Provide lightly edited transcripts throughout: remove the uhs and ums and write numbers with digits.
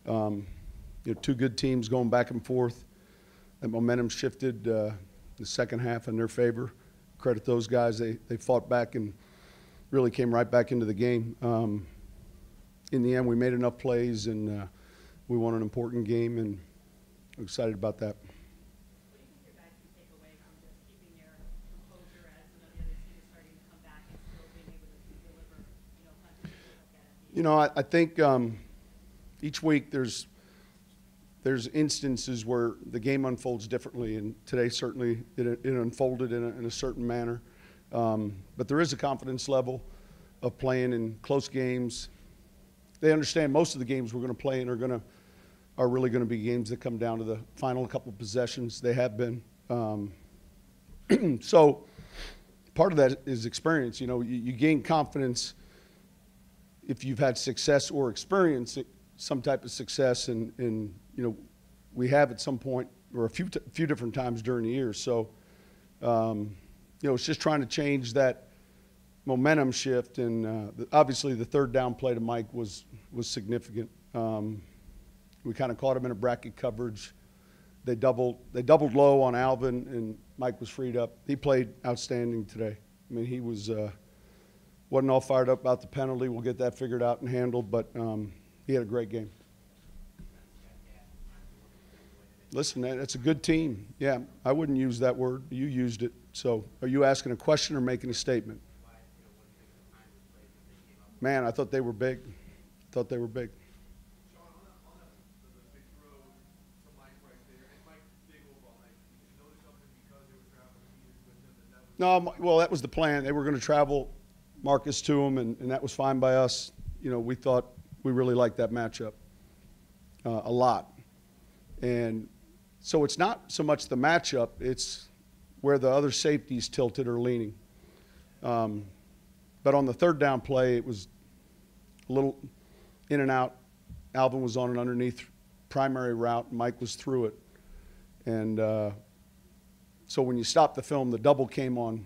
Two good teams going back and forth. That momentum shifted the second half in their favor. Credit those guys. They fought back and really came right back into the game. In the end, we made enough plays, and we won an important game, and I'm excited about that. What do you think your guys can take away from just keeping their composure as some of the other teams starting to come back and still being able to deliver, punches? I think each week there's instances where the game unfolds differently, and today certainly it unfolded in a certain manner. But there is a confidence level of playing in close games. They understand most of the games we're going to play in are really going to be games that come down to the final couple of possessions. They have been. So part of that is experience. You gain confidence if you've had success or experience some type of success, and we have at some point or a few different times during the year. So it's just trying to change that momentum shift, and obviously the third down play to Mike was significant. We kind of caught him in a bracket coverage. They doubled low on Alvin, and Mike was freed up. He played outstanding today. I mean, he wasn't all fired up about the penalty. We'll get that figured out and handled, but he had a great game. Listen, that's a good team. Yeah, I wouldn't use that word. You used it. So are you asking a question or making a statement? Man, I thought they were big. Sean, on the big throw to Mike right there, and Mike big overall night. Did you notice something because they were traveling with him? No, well, that was the plan. They were going to travel Marcus to him, and that was fine by us. We thought we really liked that matchup a lot. And so it's not so much the matchup, it's where the other safeties tilted or leaning. But on the third down play, it was a little in and out. Alvin was on an underneath primary route. Mike was through it. And so when you stop the film, the double came on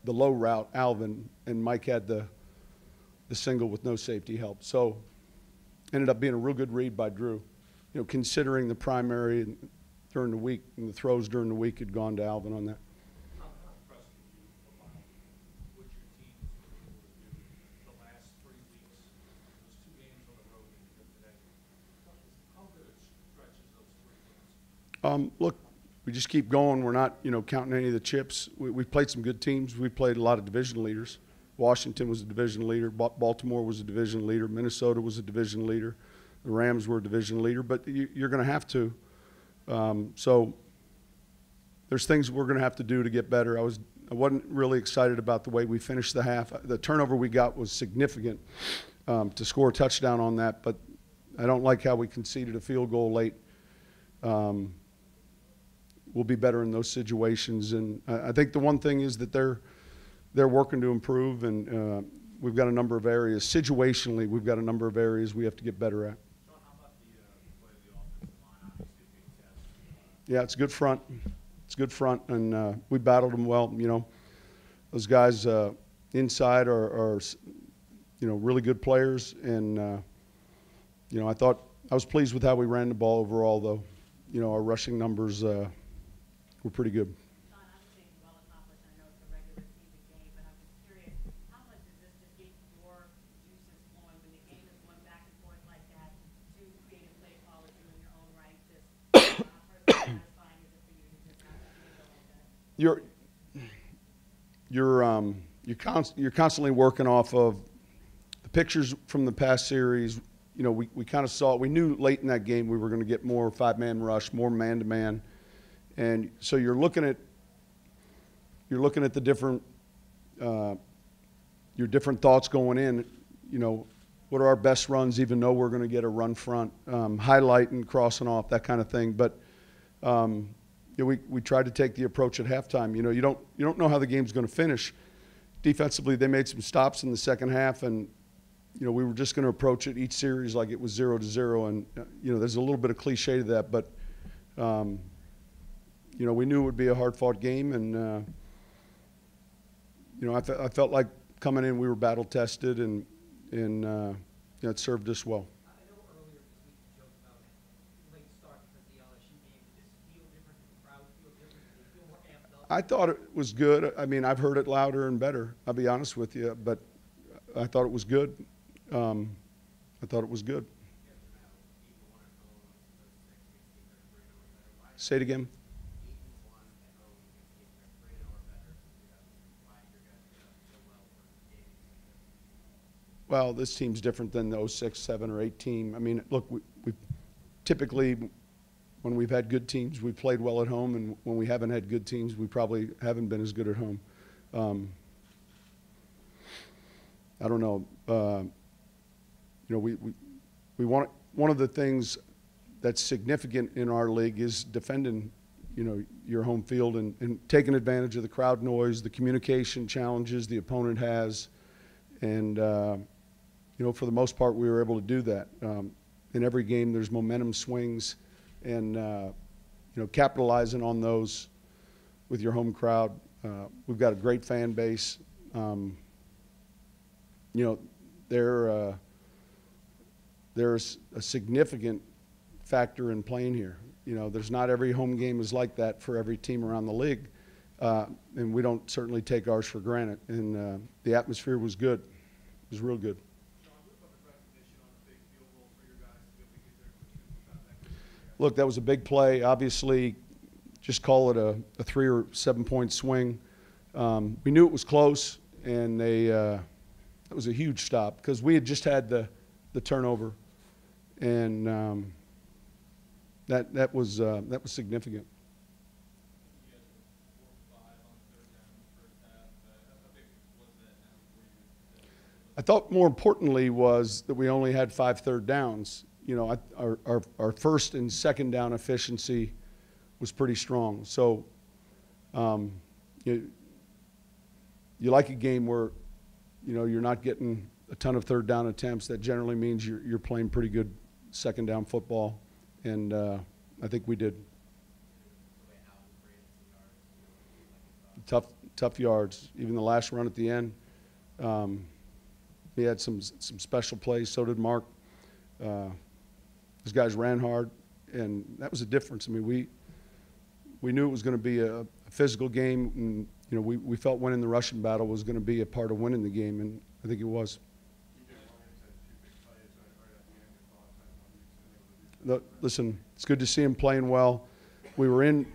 the low route, Alvin, and Mike had the single with no safety help. So ended up being a real good read by Drew. Considering the primary during the week and the throws during the week had gone to Alvin on that. How impressed were you about what your team was able to do the last 3 weeks? Those 2 games on the road that you did today. How good a stretch is those 3 games? Look, we just keep going. We're not, counting any of the chips. We've played some good teams. We played a lot of division leaders. Washington was a division leader. Baltimore was a division leader. Minnesota was a division leader. The Rams were a division leader, but you're going to have to. So there's things we're going to have to do to get better. I wasn't really excited about the way we finished the half. The turnover we got was significant to score a touchdown on that, but I don't like how we conceded a field goal late. We'll be better in those situations, and I think the one thing is that they're working to improve, and we've got a number of areas. Situationally, we've got a number of areas we have to get better at. Sean, how about the play of the offensive line? Obviously, a big test. Yeah, it's a good front. It's a good front, and we battled them well. Those guys inside are really good players, and I was pleased with how we ran the ball overall, though. Our rushing numbers were pretty good. Sean, obviously well accomplished. I know it's a regular season game, but I'm just curious, how much does this just get your juices flowing when the game is going back and forth like that to create a play quality in your own right? Just how satisfying is it for you to just have that feel like that? You're constantly working off of the pictures from the past series. We kind of saw, we knew late in that game we were going to get more 5-man rush, more man-to-man. And so you're looking at the different your different thoughts going in. What are our best runs, even though we're going to get a run front, highlighting, crossing off, that kind of thing. But we tried to take the approach at halftime. You don't know how the game's going to finish. Defensively, they made some stops in the second half, and we were just going to approach it each series like it was 0-0. And there's a little bit of cliche to that, but we knew it would be a hard-fought game, and I felt like coming in we were battle-tested, and it served us well. I know earlier this week I thought it was good. I mean, I've heard it louder and better, I'll be honest with you, but I thought it was good. I thought it was good. Say it again. Well, this team's different than the 06, 7, or 8 team. I mean, look, we typically, when we've had good teams, we've played well at home, and when we haven't had good teams, we probably haven't been as good at home. I don't know. You know, we want, one of the things that's significant in our league is defending, you know, your home field and taking advantage of the crowd noise, the communication challenges the opponent has, and you know, for the most part, we were able to do that. In every game, there's momentum swings, and you know, capitalizing on those with your home crowd. We've got a great fan base. You know, there's a significant factor in playing here. You know, there's not every home game is like that for every team around the league, and we don't certainly take ours for granted. And the atmosphere was good. It was real good. Look, that was a big play. Obviously, just call it a 3 or 7 point swing. We knew it was close, and it was a huge stop because we had just had the turnover, and that was significant. I thought more importantly was that we only had 5 third downs. You know, our first and second down efficiency was pretty strong. So you like a game where, you know, you're not getting a ton of third down attempts. That generally means you're playing pretty good second down football, and I think we did. Tough yards. Even the last run at the end, he had some special plays. So did Mark. Those guys ran hard, and that was a difference. I mean, we knew it was going to be a physical game, and you know, we felt winning the rushing battle was going to be a part of winning the game, and I think it was. Listen, it's good to see him playing well. We were in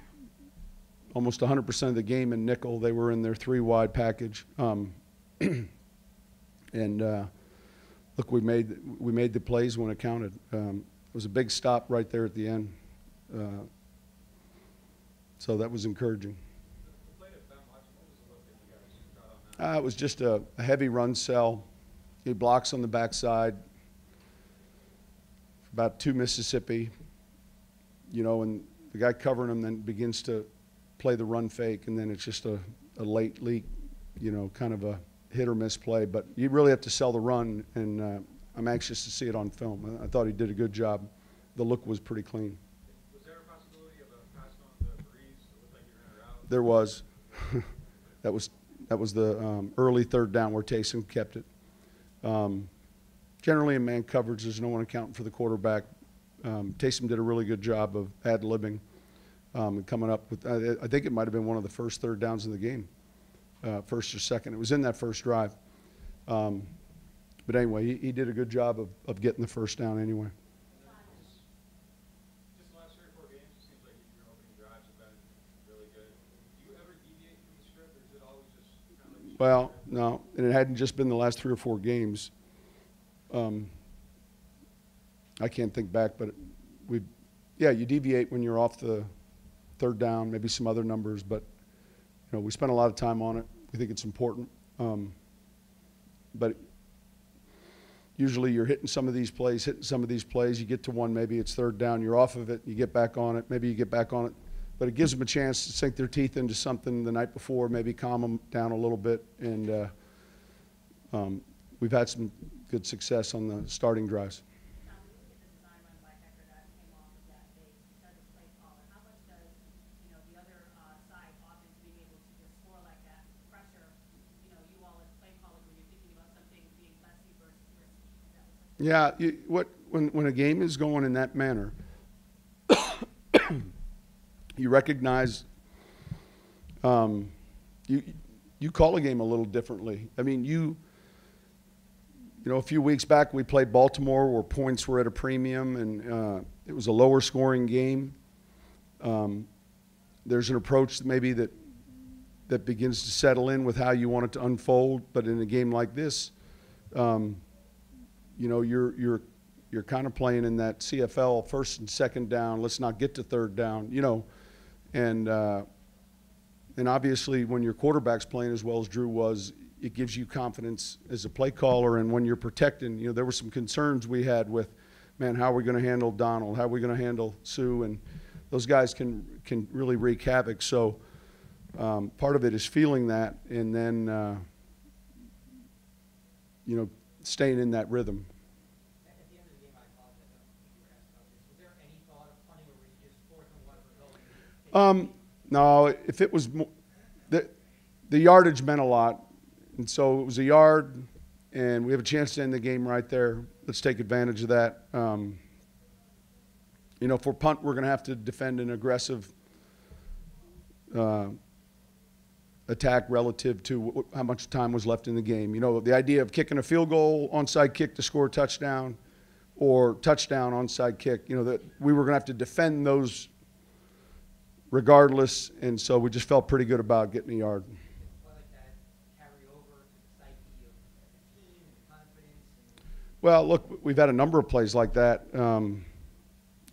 almost 100% of the game in nickel. They were in their 3 wide package, and look, we made the plays when it counted. It was a big stop right there at the end, so that was encouraging. It was just a heavy run cell. He blocks on the backside, about 2 Mississippi, you know, and the guy covering him then begins to play the run fake, and then it's just a late leak, you know, kind of a hit or miss play. But you really have to sell the run, and I'm anxious to see it on film. I thought he did a good job. The look was pretty clean. Was there a possibility of a pass on to Breeze? It looked like you were in or out. There was. That was the early third down where Taysom kept it. Generally in man coverage, there's no one accounting for the quarterback. Taysom did a really good job of ad-libbing and coming up with, I think it might have been one of the first third downs in the game, first or second. It was in that first drive. But anyway, he did a good job of getting the first down anyway. Just the last 3 or 4 games, it seems like your opening drives have been really good. Do you ever deviate from the script, or is it always just kind of like... Well, no, and it hadn't just been the last 3 or 4 games. I can't think back, but you deviate when you're off the third down, maybe some other numbers, but you know, we spent a lot of time on it. We think it's important, but usually you're hitting some of these plays, you get to one, maybe it's third down, you're off of it, you get back on it, maybe you get back on it, but it gives them a chance to sink their teeth into something the night before, maybe calm them down a little bit, and we've had some good success on the starting drives. Now, when you look at the design run by Hector that came off of that big, because of play caller, how much does, you know, the other side offense being able to just score like that pressure, you know, you all as play callers when you're thinking about something being messy versus risky? Yeah, when a game is going in that manner, you recognize you call a game a little differently. I mean, you know, a few weeks back we played Baltimore where points were at a premium, and it was a lower scoring game. There's an approach maybe that begins to settle in with how you want it to unfold. But in a game like this, you know, you're kind of playing in that CFL first and second down. Let's not get to third down, you know, and obviously when your quarterback's playing as well as Drew was, it gives you confidence as a play caller. And when you're protecting, you know, there were some concerns we had with, man, how are we going to handle Donald? How are we going to handle Sue? And those guys can really wreak havoc. So part of it is feeling that, and then you know, staying in that rhythm. At the end of the game, I apologize, I don't think you were asked about this. Was there any thought of punting, or were you just fourth and whatever going? No, if it was the yardage meant a lot, and so it was a yard, and we have a chance to end the game right there. Let's take advantage of that. You know, for punt, we're going to have to defend an aggressive attack relative to how much time was left in the game. You know, the idea of kicking a field goal, onside kick to score a touchdown, or touchdown, onside kick, you know, that we were going to have to defend those regardless, and so we just felt pretty good about getting a yard. Did a play like that carry over to the psyche of the team and confidence? Well, look, we've had a number of plays like that, you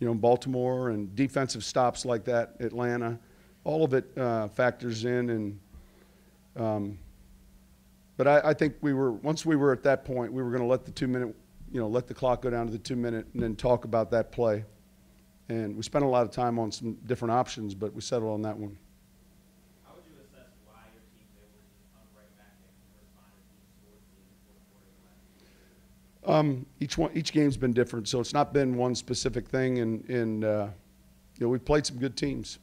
know, in Baltimore, and defensive stops like that, Atlanta. All of it factors in, and but I think once we were at that point, we were going to let the 2 minute, you know, let the clock go down to the 2 minute, and then talk about that play. And we spent a lot of time on some different options, but we settled on that one. How would you assess why your team's able to just come right back and respond as you scored in the fourth quarter? Each game's been different, so it's not been one specific thing, and you know, we've played some good teams.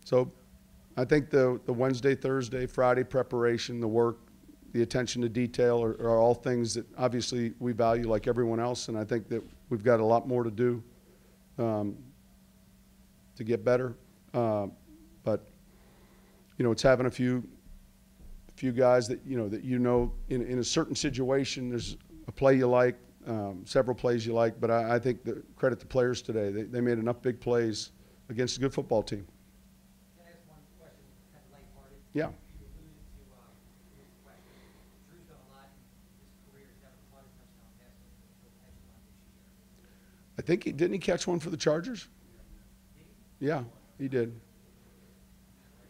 So I think the Wednesday, Thursday, Friday preparation, the work, the attention to detail are all things that obviously we value like everyone else, and I think that we've got a lot more to do to get better. But you know, it's having a few guys that you know in a certain situation, there's a play you like, several plays you like, but I think the credit to players today. They made enough big plays against a good football team. Can I ask one question, kind of lighthearted? Yeah. You alluded to this question. Drew's done a lot in his career. He's never caught a touchdown pass until echelon this year. I think didn't he catch one for the Chargers? Did he? Yeah, he did. If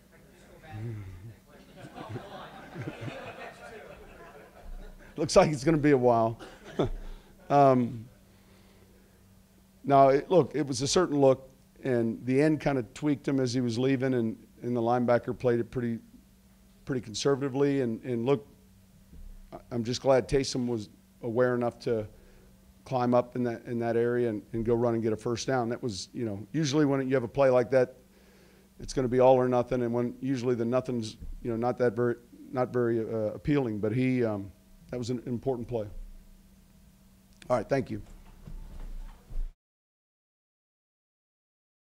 I could just go back to that question. Oh, one. That's two. Looks like it's going to be a while. No, look, it was a certain look, and the end kind of tweaked him as he was leaving, and the linebacker played it pretty conservatively. And look, I'm just glad Taysom was aware enough to climb up in that area and go run and get a first down. That was, you know, usually when you have a play like that, it's going to be all or nothing, and when usually the nothing's, you know, not very appealing. But that was an important play. All right, thank you.